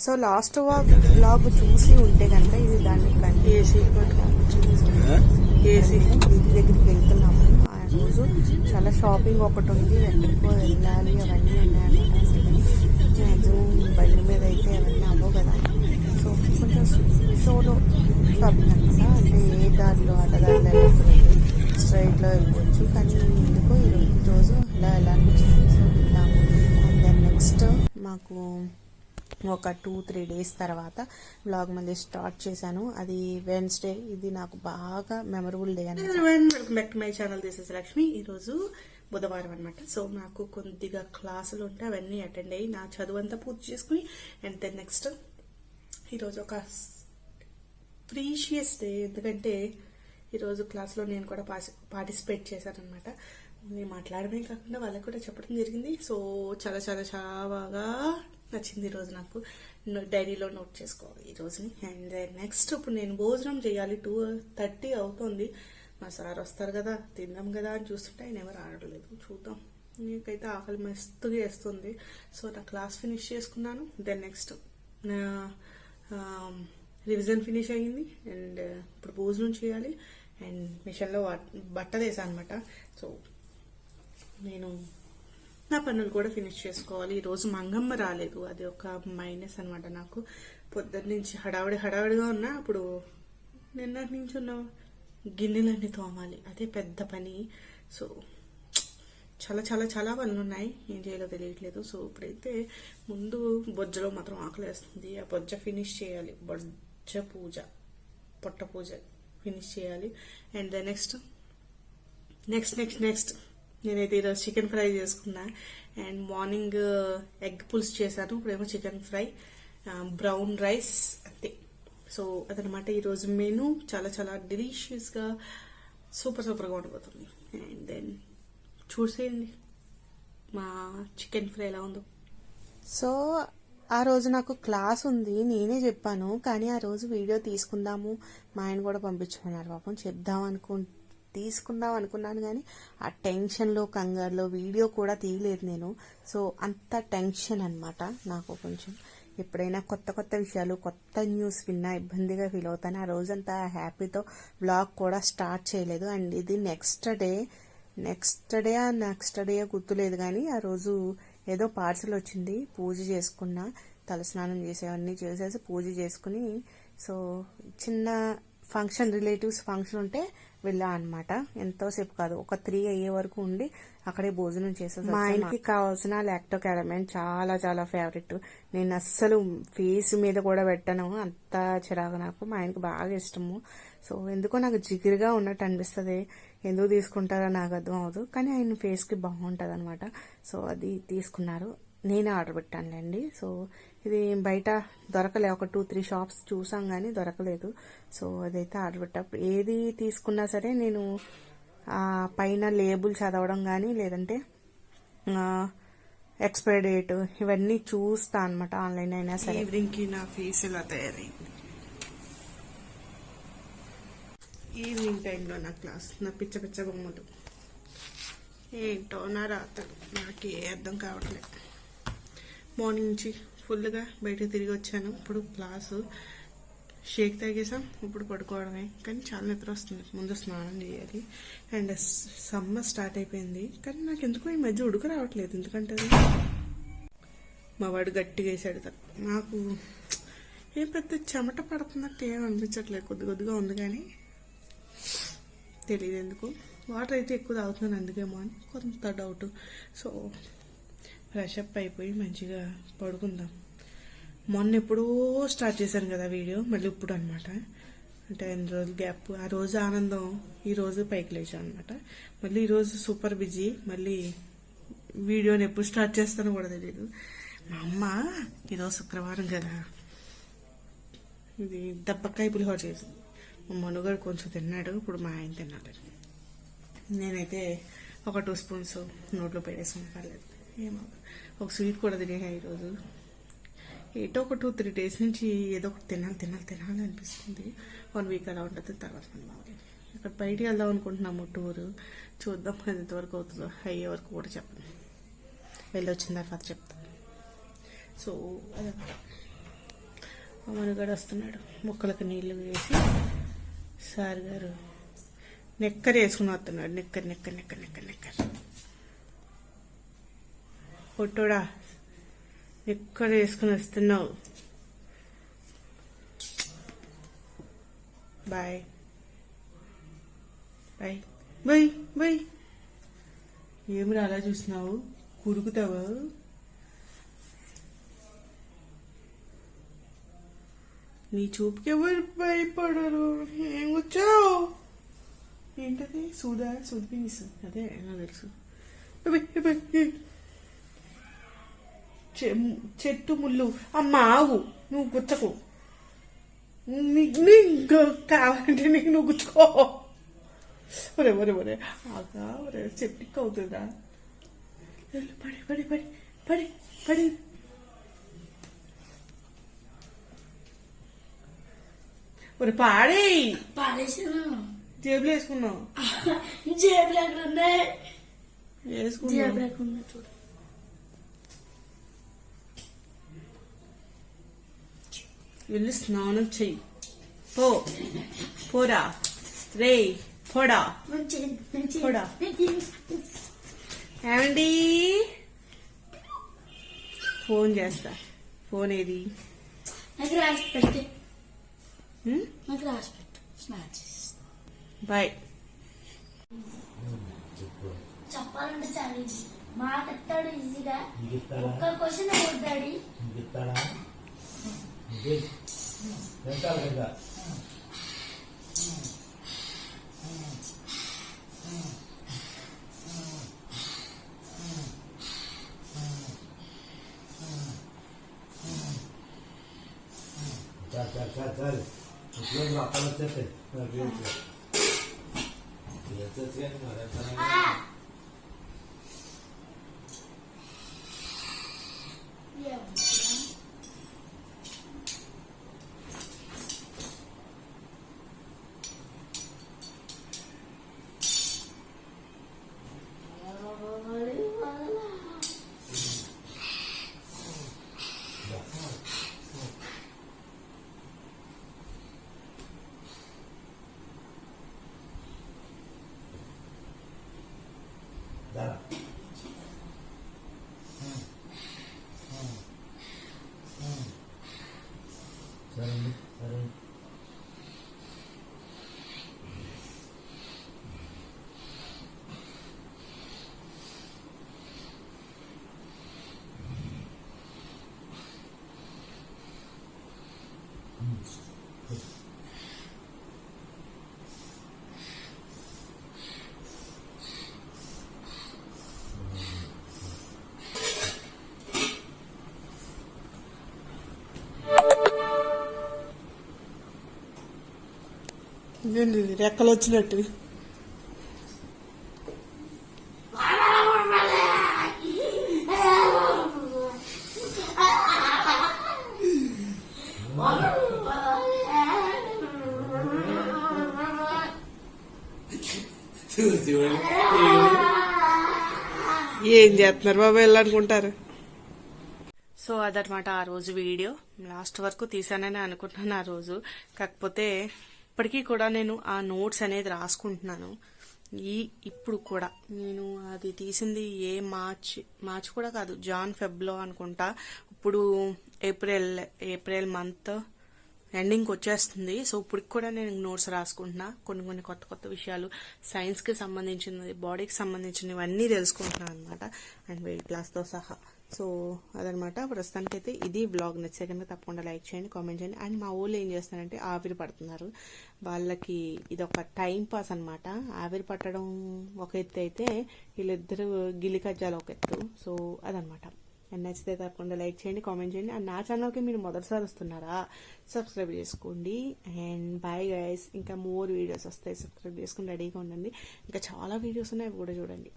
So last vlog చూసి ఉంటే కనుక ఇది దాన్ని ఏసీ ఇంటి దగ్గరికి వెళ్తున్నాము. ఆ రోజు చాలా షాపింగ్ ఒకటి ఉంది, ఎక్కడికో వెళ్ళాలి, అవన్నీ ఉన్నాయన్నమాట. మ్యాక్సిమం బండి మీద అయితే అవన్నీ అవ్వవు కదా. సో కొంచెం షోలో షాపింగ్ అనమాట. అంటే ఏ దారిలో అడ్డదారిలో వెళ్ళకూడదు, స్ట్రైట్లో వెళ్ళిపోవచ్చు. కానీ ఎందుకో ఈరోజు ఎలా అనిపించింది. సో వెళ్దాము. అండ్ దెన్ నెక్స్ట్ మాకు ఒక 2-3 డేస్ తర్వాత వ్లాగ్ మళ్ళీ స్టార్ట్ చేశాను. అది వెన్స్డే. ఇది నాకు బాగా మెమరబుల్ డే అని. Welcome back to my channel. This is Lakshmi. ఈరోజు బుధవారం అనమాట. సో నాకు కొద్దిగా క్లాసులు ఉంటే అవన్నీ అటెండ్ అయ్యి నా చదువు అంతా పూర్తి చేసుకుని అండ్ దెన్ నెక్స్ట్ ఈరోజు ఒక ప్రీషియస్ డే. ఎందుకంటే ఈరోజు క్లాస్లో నేను కూడా పార్టిసిపేట్ చేశాను అనమాట. నేను మాట్లాడమే కాకుండా వాళ్ళకి కూడా చెప్పడం జరిగింది. సో చాలా చాలా చాలా బాగా నచ్చింది ఈరోజు. నాకు డైరీలో నోట్ చేసుకోవాలి ఈ రోజుని. అండ్ నెక్స్ట్ ఇప్పుడు నేను భోజనం చేయాలి. 2:30 అవుతుంది. మా సార్ వస్తారు కదా, తిందాం కదా అని చూస్తుంటే ఆయన ఎవరు ఆడలేదు. చూద్దాం. నీకైతే ఆకలి మస్తుగా వేస్తుంది. సో నా క్లాస్ ఫినిష్ చేసుకున్నాను. దెన్ నెక్స్ట్ నా రివిజన్ ఫినిష్ అయ్యింది. అండ్ ఇప్పుడు భోజనం చేయాలి. అండ్ మిషన్లో బట్టలు వేసాను అనమాట. సో నేను నా పనులు కూడా ఫినిష్ చేసుకోవాలి. ఈరోజు మంగమ్మ రాలేదు, అది ఒక మైనస్ అనమాట. నాకు పొద్దున్న నుంచి హడావిడిగా ఉన్నా. అప్పుడు నిన్నటి నుంచి ఉన్న గిన్నెలన్నీ తోమాలి, అదే పెద్ద పని. సో చాలా చాలా చాలా పనులు ఉన్నాయి, ఏం చేయాలో తెలియట్లేదు. సో ఇప్పుడైతే ముందు బొజ్జలో మాత్రం ఆకలి వేస్తుంది. ఆ బొజ్జ ఫినిష్ చేయాలి. బొజ్జ పూజ, పొట్ట పూజ ఫినిష్ చేయాలి. అండ్ ద నెక్స్ట్ నేనైతే ఈరోజు చికెన్ ఫ్రై చేసుకున్నా. అండ్ మార్నింగ్ ఎగ్ పులుసు చేశాను. ఇప్పుడేమో చికెన్ ఫ్రై, బ్రౌన్ రైస్, అంతే. సో అదనమాట ఈరోజు మెనూ. చాలా చాలా డెలిషియస్గా సూపర్గా ఉండిపోతుంది. అండ్ దెన్ చూసేయండి మా చికెన్ ఫ్రై ఎలా ఉందో. సో ఆ రోజు నాకు క్లాస్ ఉంది, నేనే చెప్పాను. కానీ ఆ రోజు వీడియో తీసుకుందాము, మా ఆయన కూడా పంపించుకున్నారు. పాపం తీసుకుందాం అనుకున్నాను. కానీ ఆ టెన్షన్లో కంగారులో వీడియో కూడా తీయలేదు నేను. సో అంత టెన్షన్ అనమాట నాకు. కొంచెం ఎప్పుడైనా కొత్త విషయాలు, కొత్త న్యూస్ విన్నా ఇబ్బందిగా ఫీల్ అవుతాను. ఆ రోజంతా హ్యాపీతో వ్లాగ్ కూడా స్టార్ట్ చేయలేదు. అండ్ ఇది నెక్స్ట్ డే గుర్తులేదు. కానీ ఆ రోజు ఏదో పార్సల్ వచ్చింది, పూజ చేసుకున్నా, తలస్నానం చేసేవన్నీ చేసేసి పూజ చేసుకుని, సో చిన్న ఫంక్షన్, రిలేటివ్స్ ఫంక్షన్ ఉంటే వెళ్ళా అనమాట. ఎంతోసేపు కాదు, ఒక 3 అయ్యే వరకు ఉండి అక్కడే భోజనం చేసేసి. మా ఆయనకి కావాల్సిన లాక్టో క్యారమైన్ చాలా చాలా ఫేవరెట్. నేను అస్సలు ఫేస్ మీద కూడా పెట్టను, అంత చిరాకు నాకు. మా ఆయనకి బాగా ఇష్టము. సో ఎందుకో నాకు జిగిరిగా ఉన్నట్టు అనిపిస్తుంది. ఎందుకు తీసుకుంటారో నాకు అర్థం అవ్వదు. కానీ ఆయన ఫేస్కి బాగుంటుంది అనమాట. సో అది తీసుకున్నారు. నేనే ఆర్డర్ పెట్టానులేండి. సో ఇది బయట దొరకలే. ఒక 2-3 షాప్స్ చూసాం కానీ దొరకలేదు. సో అదైతే ఆర్డర్ పెట్టా. ఏది తీసుకున్నా సరే నేను పైన లేబుల్ చదవడం కానీ, లేదంటే ఎక్స్పైరీ డేట్, ఇవన్నీ చూస్తా అనమాట. ఆన్లైన్ అయినా సరే. ఈవినింగ్కి నా ఫేస్ ఇలా తయారైంది. ఈవినింగ్ టైంలో నా క్లాస్, నా పిచ్చ బొమ్మలు ఏంటో నా రాత్రులు నాకు అర్థం కావట్లేదు. మార్నింగ్ నుంచి ఫుల్గా బయటకు తిరిగి వచ్చాను. ఇప్పుడు క్లాసు షేక్ తాగేసాం. ఇప్పుడు పడుకోవడమే. కానీ చాలా నిద్ర వస్తుంది. ముందు స్నానం చేయాలి. అండ్ సమ్మర్ స్టార్ట్ అయిపోయింది. కానీ నాకు ఎందుకో ఈ మధ్య ఉడుకు రావట్లేదు. ఎందుకంటే మా వాడు గట్టిగా వేసాడు. నాకు ఏం పెద్ద చెమట పడుతున్నట్టు ఏం అనిపించట్లేదు. కొద్దిగా ఉంది కానీ తెలియదు ఎందుకు. వాటర్ అయితే ఎక్కువ తాగుతున్నాను అందుకేమో అని కొంత డౌట్. సో ఫ్రెష్ అప్ అయిపోయి మంచిగా పడుకుందాం. మొన్న ఎప్పుడో స్టార్ట్ చేశాను కదా వీడియో, మళ్ళీ ఇప్పుడు అనమాట. అంటే 2 రోజులు గ్యాప్. ఆ రోజు ఆనందం, ఈరోజు పైకి లేచాను అనమాట. మళ్ళీ ఈరోజు సూపర్ బిజీ. మళ్ళీ వీడియోని ఎప్పుడు స్టార్ట్ చేస్తానో కూడా తెలియదు. మా అమ్మ ఈరోజు శుక్రవారం కదా, ఇది దబ్బకాయ పులిహోర చేసింది. మా మనుగాడు కొంచెం తిన్నాడు, ఇప్పుడు మా ఆయన తిన్నాడు. నేనైతే ఒక 2 స్పూన్స్ నోట్లో పెట్టేసుకుని పర్లేదు, ఏమో. ఒక స్వీట్ కూడా తినేసా ఈరోజు. ఏటో ఒక 2-3 డేస్ నుంచి ఏదో ఒకటి తినాలి అనిపిస్తుంది. 1 వీక్ అలా ఉంటుంది. తర్వాత ఇక్కడ బయటికి వెళ్దాం అనుకుంటున్నాము, టూరు. చూద్దాం అది ఎంతవరకు అవుతుందో. అయ్యే వరకు కూడా చెప్పను, వెళ్ళి వచ్చిన తర్వాత చెప్తాను. సో అదనమాట. అమనుగాడు వస్తున్నాడు. మొక్కలకు నీళ్లు వేసి సార్ గారు నెక్కర్ వేసుకుని వస్తున్నాడు. నెక్కర్ నెక్కర్ నెక్కర్ నెక్కర్ నెక్కర్ పొట్టోడా నెక్కర్ వేసుకుని వస్తున్నావు. Bye bye bye bye. ఏమి అలా చూసినావు? కురుకుతావా? నీ చూపుకి ఎవరు భయపడరు. ఏం వచ్చావు? ఏంటది? సూది అదే నాకు తెలుసు. చెట్టు ముళ్ళు. అమ్మ ఆవు, నువ్వు గుచ్చకు. కావాలంటే నీకు నువ్వు గుచ్చుకో. ఒరే ఒరే ఒరే ఆగా ఒరే సెప్టిక్ అవుతుందా? పడి పడి పడి పడి పడి. ఒరే పాడేసాను. జేబులో వేసుకున్నావు. జేబులు ఎక్కడ ఉన్నాయి? వేసుకున్నావు. జేబులు ఎక్కడ ఉన్నాయి చూడు. వెళ్ళి స్నానం చెయ్యి. పోరా రే పోడా పోడా. ఏమండి ఫోన్ చేస్తా. ఫోన్ ఏది? నాకు రాసి పెట్టి నాకు రాసి పెట్టు. Snatch boy. చెప్పాలంటే చాలా ఈజీ. మాట ఎత్తాడు ఈజీగా. ఒక్క క్వశ్చన్ అవుతాడు. चल उपयोग वापरायचं ते याचंच काय मराठा ఇదేంటి రెక్కలు వచ్చినట్టు? ఏం చేస్తున్నారు బాబా వెళ్ళనుకుంటారు. సో అదనమాట ఆ రోజు వీడియో. లాస్ట్ వరకు తీసానని అనుకుంటున్నాను ఆ రోజు. కాకపోతే ఇప్పటికీ కూడా నేను ఆ నోట్స్ అనేది రాసుకుంటున్నాను. ఇప్పుడు కూడా నేను అది తీసింది మార్చ్ కూడా కాదు, ఫెబ్లో అనుకుంటా. ఇప్పుడు ఏప్రిల్ మంత్ ఎండింగ్కి వచ్చేస్తుంది. సో ఇప్పటికి కూడా నేను నోట్స్ రాసుకుంటున్నా. కొన్ని కొత్త విషయాలు, సైన్స్కి సంబంధించినవి, బాడీకి సంబంధించినవి అన్నీ తెలుసుకుంటున్నాను అనమాట. అండ్ వెయిట్ లాస్తో సహా. సో అదనమాట. ప్రస్తుతానికైతే ఇది వ్లాగ్. నచ్చే కనుక తప్పకుండా లైక్ చేయండి, కామెంట్ చేయండి. అండ్ మా ఊళ్ళో ఏం చేస్తారంటే ఆవిరి పడుతున్నారు. వాళ్ళకి ఇది ఒక టైం పాస్ అనమాట. ఆవిరి పట్టడం ఒక ఎత్తు అయితే వీళ్ళిద్దరు గిల్లి కజ్జాలు ఒక ఎత్తు. సో అదనమాట. అండ్ నచ్చితే తప్పకుండా లైక్ చేయండి, కామెంట్ చేయండి. అండ్ నా ఛానల్కి మీరు మొదటిసారి వస్తున్నారా, సబ్స్క్రైబ్ చేసుకోండి. And bye guys. ఇంకా మోర్ వీడియోస్ వస్తాయి. సబ్స్క్రైబ్ చేసుకుని రెడీగా ఉండండి. ఇంకా చాలా వీడియోస్ ఉన్నాయి, అవి కూడా చూడండి.